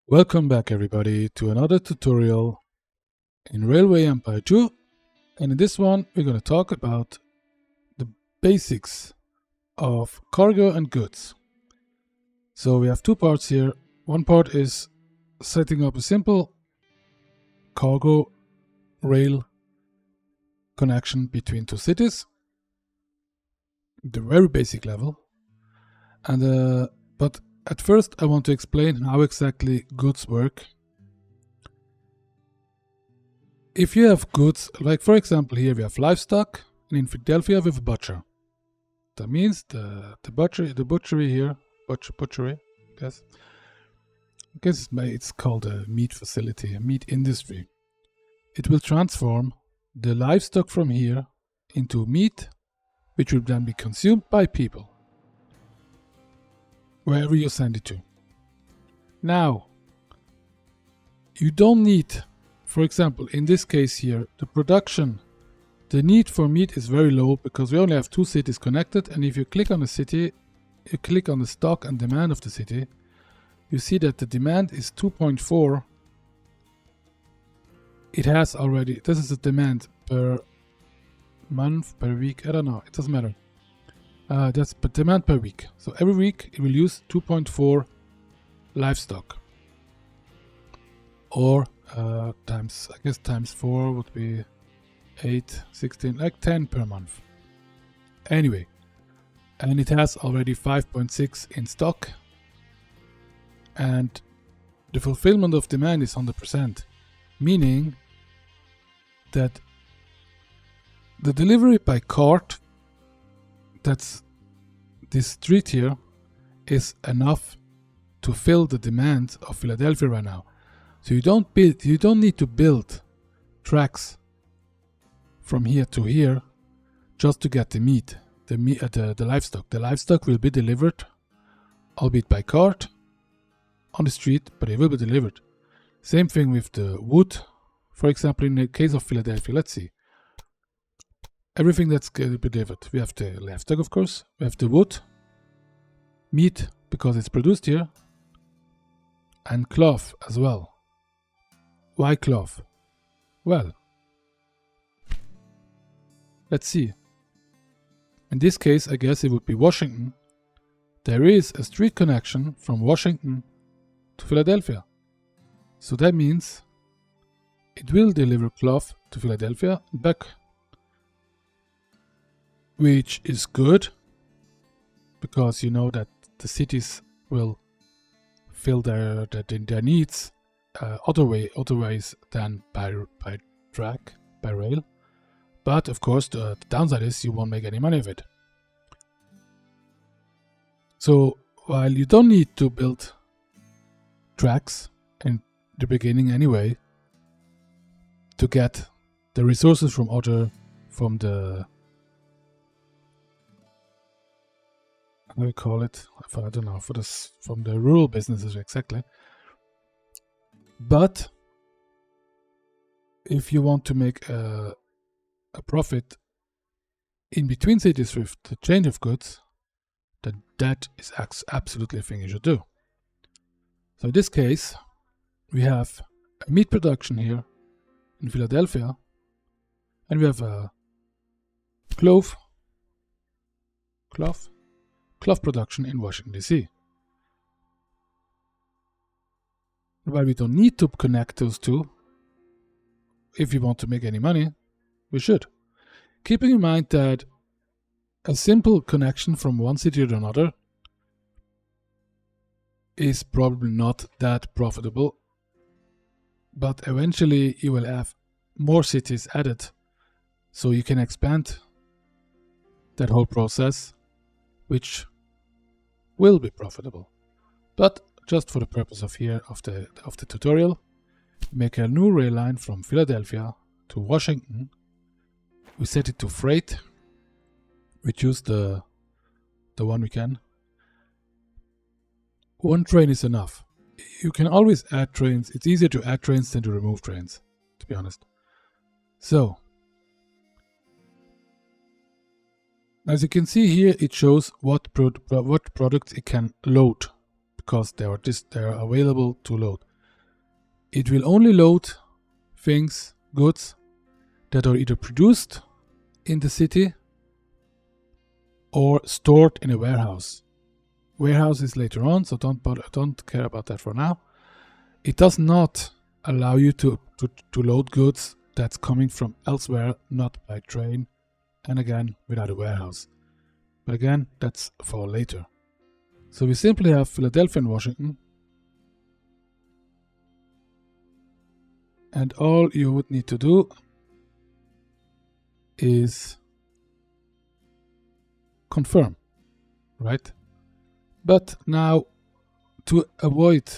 Welcome back everybody to another tutorial in Railway Empire 2, and in this one we're going to talk about the basics of cargo and goods. So we have two parts here. One part is setting up a simple cargo rail connection between two cities, the very basic level, and but at first I want to explain how exactly goods work. If you have goods, like for example here we have livestock, and in Philadelphia we have a butcher. That means the butchery here, butchery, I guess it's called a meat facility, a meat industry. It will transform the livestock from here into meat, which will then be consumed by people, wherever you send it to. Now, you don't need, for example, in this case here, the need for meat is very low because we only have two cities connected, and if you click on the city, you click on the stock and demand of the city, you see that the demand is 2.4. It has already, this is the demand per month, per week, I don't know, it doesn't matter. That's demand per week. So every week it will use 2.4 livestock. Or times 4 would be 8, 16, like 10 per month. Anyway, and it has already 5.6 in stock. And the fulfillment of demand is 100%. Meaning that the delivery by cart, that's this street here, is enough to fill the demand of Philadelphia right now. So you don't need to build tracks from here to here just to get the livestock. The livestock will be delivered, albeit by cart, on the street, but it will be delivered. Same thing with the wood. For example, in the case of Philadelphia, let's see. Everything that's going to be delivered. We have the livestock, of course. We have the wood, meat, because it's produced here, and cloth as well. Why cloth? Well, let's see. In this case, I guess it would be Washington. There is a street connection from Washington to Philadelphia. So that means it will deliver cloth to Philadelphia and back, which is good because you know that the cities will fill their needs other ways than by track, by rail. But of course the downside is you won't make any money of it. So while you don't need to build tracks in the beginning anyway to get the resources from the how do we call it? I don't know, from the rural businesses exactly. But if you want to make a profit in between cities with the change of goods, then that is absolutely a thing you should do. So in this case, we have a meat production here in Philadelphia, and we have a cloth production in Washington, D.C. While we don't need to connect those two, if we want to make any money, we should. Keeping in mind that a simple connection from one city to another is probably not that profitable, but eventually you will have more cities added, so you can expand that whole process, which will be profitable. But just for the purpose of the tutorial, make a new rail line from Philadelphia to Washington. We set it to freight. We choose the one we can. One train is enough. You can always add trains. It's easier to add trains than to remove trains, to be honest. So, as you can see here, it shows what products it can load, because they are available to load. it will only load goods that are either produced in the city or stored in a warehouse. Warehouse is later on, so don't care about that for now. It does not allow you to load goods that's coming from elsewhere, not by train, and again, without a warehouse. But again, that's for later. So we simply have Philadelphia and Washington. And all you would need to do is confirm, right? But now, to avoid,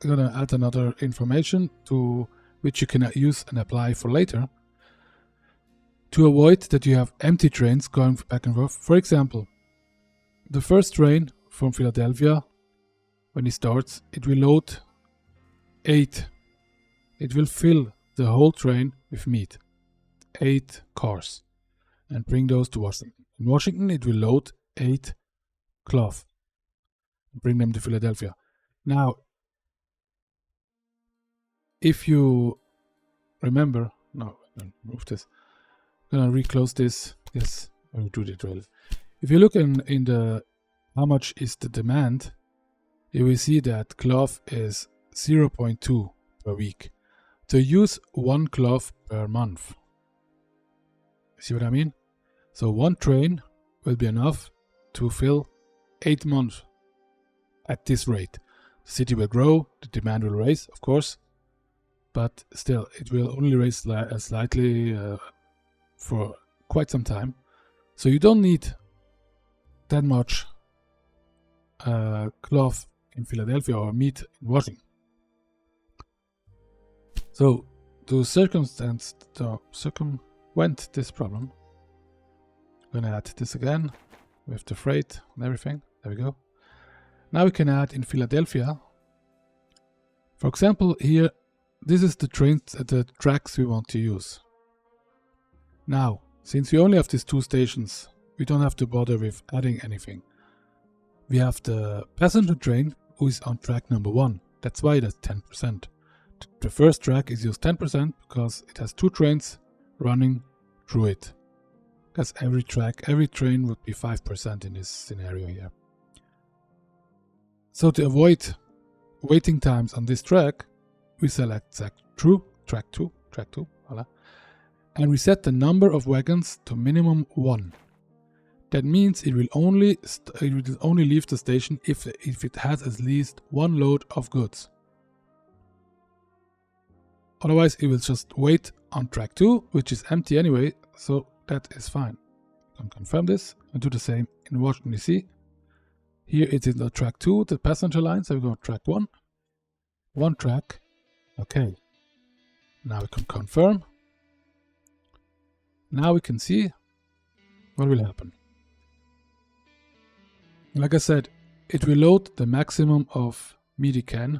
I'm going to add another information to which you can use and apply for later. To avoid that you have empty trains going back and forth. For example, the first train from Philadelphia, when it starts, it will load 8. It will fill the whole train with meat, 8 cars, and bring those to Washington. In Washington, it will load 8 cloth, and bring them to Philadelphia. Now, if you remember, no, move this. I'm gonna reclose this. Yes, I will do it well. If you look in the how much is the demand, you will see that cloth is 0.2 per week. So use 1 cloth per month. See what I mean? So 1 train will be enough to fill 8 months at this rate. The city will grow, the demand will rise, of course, but still it will only rise slightly for quite some time. So you don't need that much cloth in Philadelphia or meat in Washington. So to circumvent this problem, I'm going to add this again with the freight and everything. There we go. Now we can add in Philadelphia. For example, here, this is the tracks we want to use. Now, since we only have these 2 stations, we don't have to bother with adding anything. We have the passenger train who is on track number 1. That's why that's 10%. The first track is used 10% because it has 2 trains running through it. Because every train would be 5% in this scenario here. So to avoid waiting times on this track, we select track 2, voila, and we set the number of wagons to minimum 1. That means it will only leave the station if it has at least 1 load of goods. Otherwise, it will just wait on track 2, which is empty anyway, so that is fine. I'll confirm this and do the same in Washington DC. Here it is the track 2, the passenger line, so we go track 1. 1 track. Okay. Now we can confirm. Now we can see what will happen. Like I said, it will load the maximum of meat it can.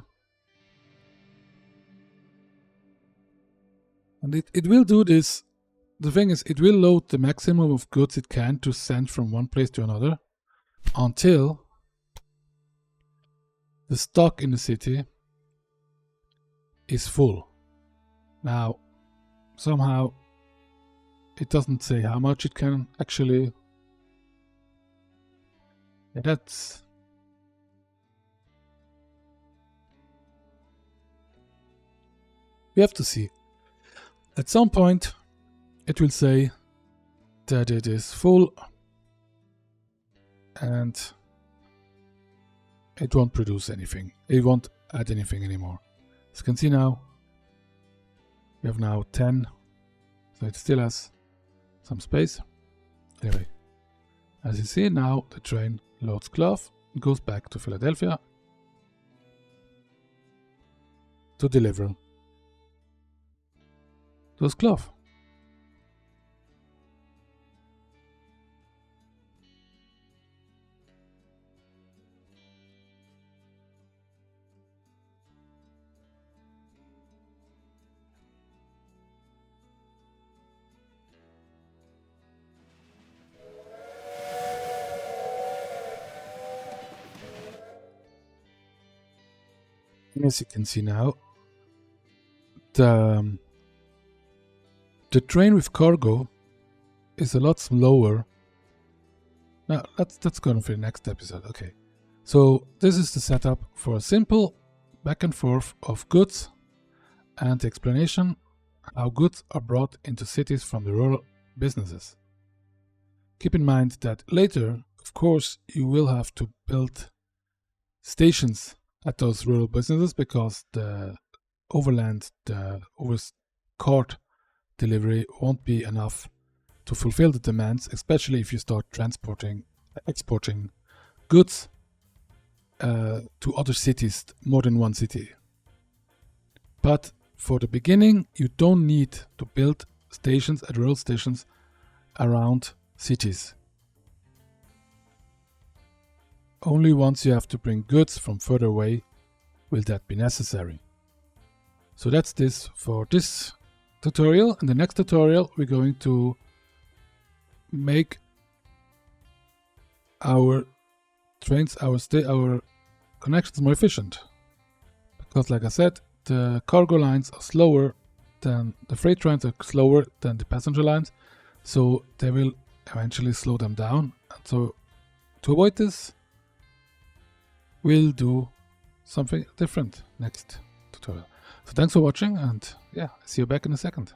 And it will do this. The thing is, it will load the maximum of goods it can to send from one place to another until the stock in the city is full. Now, somehow, it doesn't say how much it can actually. Yeah, that's. We have to see. At some point, it will say that it is full and it won't produce anything. It won't add anything anymore. As you can see now, we have now 10, so it still has some space. Anyway, as you see now, the train loads cloth and goes back to Philadelphia to deliver those cloth. And as you can see now, the train with cargo is a lot slower. Now that's going for the next episode. Okay, so this is the setup for a simple back and forth of goods and the explanation how goods are brought into cities from the rural businesses. Keep in mind that later, of course, you will have to build stations at those rural businesses because the overland, the cart delivery won't be enough to fulfill the demands, especially if you start exporting goods to other cities, more than one city. But for the beginning, you don't need to build stations at rural stations around cities. Only once you have to bring goods from further away will that be necessary. So that's this for this tutorial. In the next tutorial, we're going to make our trains, our connections more efficient. Because like I said, the cargo lines are slower than the freight trains are slower than the passenger lines, so they will eventually slow them down. And so to avoid this, we'll do something different next tutorial. So thanks for watching, and yeah, see you back in a second.